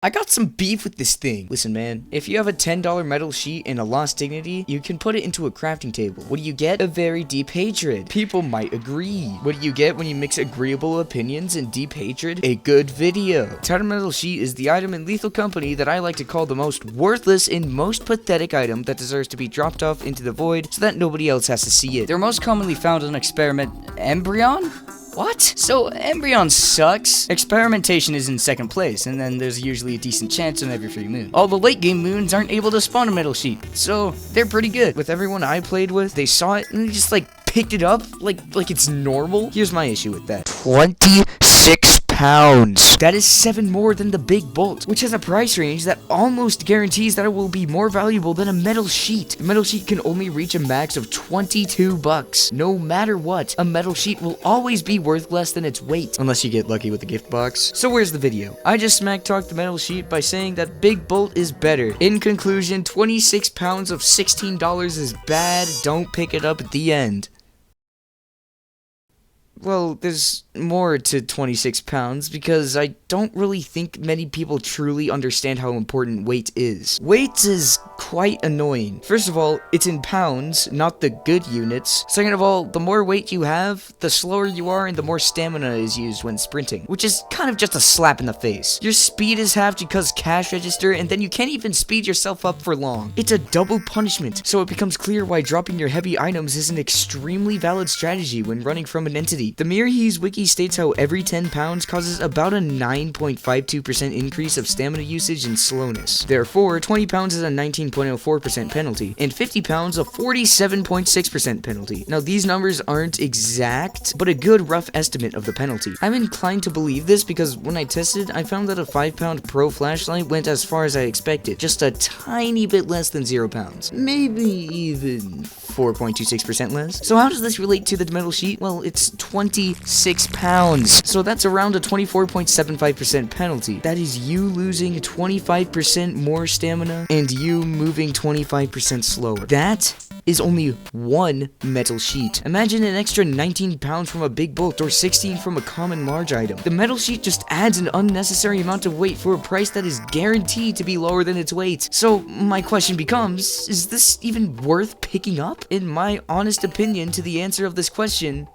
I got some beef with this thing. Listen, man, if you have a $10 metal sheet and a lost dignity, you can put it into a crafting table. What do you get? A very deep hatred. People might agree. What do you get when you mix agreeable opinions and deep hatred? A good video. Tattered metal sheet is the item in Lethal Company that I like to call the most worthless and most pathetic item that deserves to be dropped off into the void so that nobody else has to see it. They're most commonly found in experiment Embryon? What? So, Embryon sucks. Experimentation is in second place, and then there's usually a decent chance on every free moon. All the late game moons aren't able to spawn a metal sheet, so they're pretty good. With everyone I played with, they saw it and they just picked it up like it's normal. Here's my issue with that. 26 pounds. That is 7 more than the big bolt, which has a price range that almost guarantees that it will be more valuable than a metal sheet. A metal sheet can only reach a max of 22 bucks. No matter what, a metal sheet will always be worth less than its weight, unless you get lucky with the gift box. So where's the video? I just smack talked the metal sheet by saying that big bolt is better. In conclusion, 26 pounds of $16 is bad. Don't pick it up at the end. Well, there's more to 26 pounds because I don't really think many people truly understand how important weight is. Weight is quite annoying. First of all, it's in pounds, not the good units. Second of all, the more weight you have, the slower you are and the more stamina is used when sprinting, which is kind of just a slap in the face. Your speed is halved because cash register, and then you can't even speed yourself up for long. It's a double punishment, so it becomes clear why dropping your heavy items is an extremely valid strategy when running from an entity. The Mirrorhees wiki states how every 10 pounds causes about a 9.52% increase of stamina usage and slowness. Therefore, 20 pounds is a 19.04% penalty, and 50 pounds a 47.6% penalty. Now, these numbers aren't exact, but a good rough estimate of the penalty. I'm inclined to believe this because when I tested, I found that a 5-pound pro flashlight went as far as I expected, just a tiny bit less than 0 pounds. Maybe even 4.26% less. So how does this relate to the metal sheet? Well, it's 26 pounds. So that's around a 24.75% penalty. That is you losing 25% more stamina and you moving 25% slower. That is only one metal sheet. Imagine an extra 19 pounds from a big bolt or 16 from a common large item. The metal sheet just adds an unnecessary amount of weight for a price that is guaranteed to be lower than its weight. So my question becomes, is this even worth picking up? In my honest opinion to the answer of this question,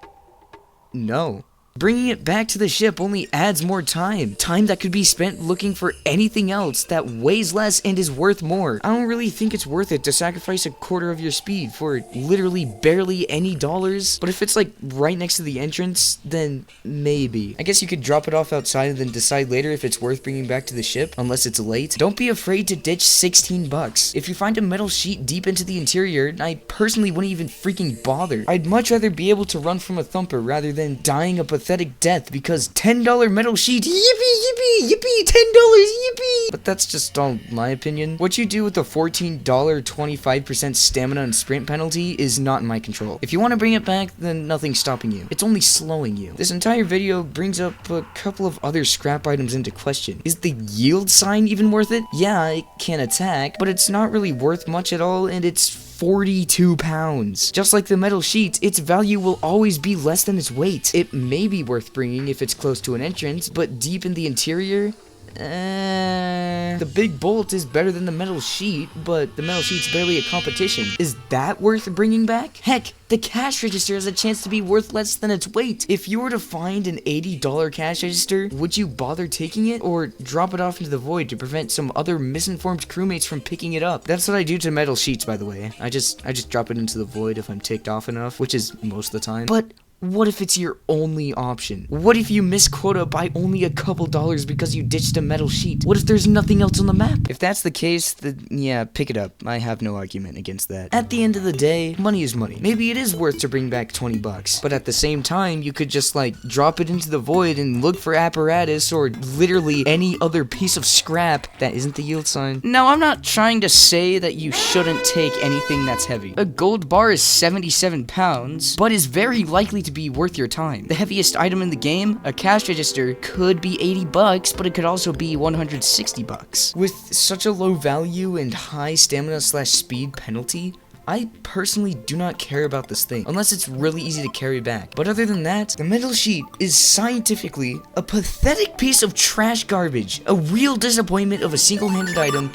no. Bringing it back to the ship only adds more time. Time that could be spent looking for anything else that weighs less and is worth more. I don't really think it's worth it to sacrifice a quarter of your speed for literally barely any dollars. But if it's right next to the entrance, then maybe. I guess you could drop it off outside and then decide later if it's worth bringing back to the ship, unless it's late. Don't be afraid to ditch 16 bucks. If you find a metal sheet deep into the interior, I personally wouldn't even freaking bother. I'd much rather be able to run from a thumper rather than dying a pathetic death because $10 metal sheet, yippee, yippee, yippee, $10, yippee. But that's just all my opinion. What you do with the $14 25% stamina and sprint penalty is not in my control. If you want to bring it back, then nothing's stopping you. It's only slowing you. This entire video brings up a couple of other scrap items into question. Is the yield sign even worth it? Yeah, it can attack, but it's not really worth much at all, and it's 42 pounds. Just like the metal sheet, its value will always be less than its weight. It may be worth bringing if it's close to an entrance, but deep in the interior, the big bolt is better than the metal sheet, but the metal sheet's barely a competition. Is that worth bringing back? Heck, the cash register has a chance to be worth less than its weight. If you were to find an $80 cash register, would you bother taking it or drop it off into the void to prevent some other misinformed crewmates from picking it up? That's what I do to metal sheets, by the way. I just drop it into the void if I'm ticked off enough, which is most of the time. But what if it's your only option? What if you miss quota by only a couple dollars because you ditched a metal sheet? What if there's nothing else on the map? If that's the case, then yeah, pick it up. I have no argument against that. At the end of the day, money is money. Maybe it is worth to bring back 20 bucks, but at the same time, you could just drop it into the void and look for apparatus or literally any other piece of scrap that isn't the yield sign. Now, I'm not trying to say that you shouldn't take anything that's heavy. A gold bar is 77 pounds, but is very likely to be worth your time. The heaviest item in the game, a cash register, could be 80 bucks, but it could also be 160 bucks. With such a low value and high stamina/speed penalty, I personally do not care about this thing, unless it's really easy to carry back. But other than that, the metal sheet is scientifically a pathetic piece of trash garbage, a real disappointment of a single-handed item.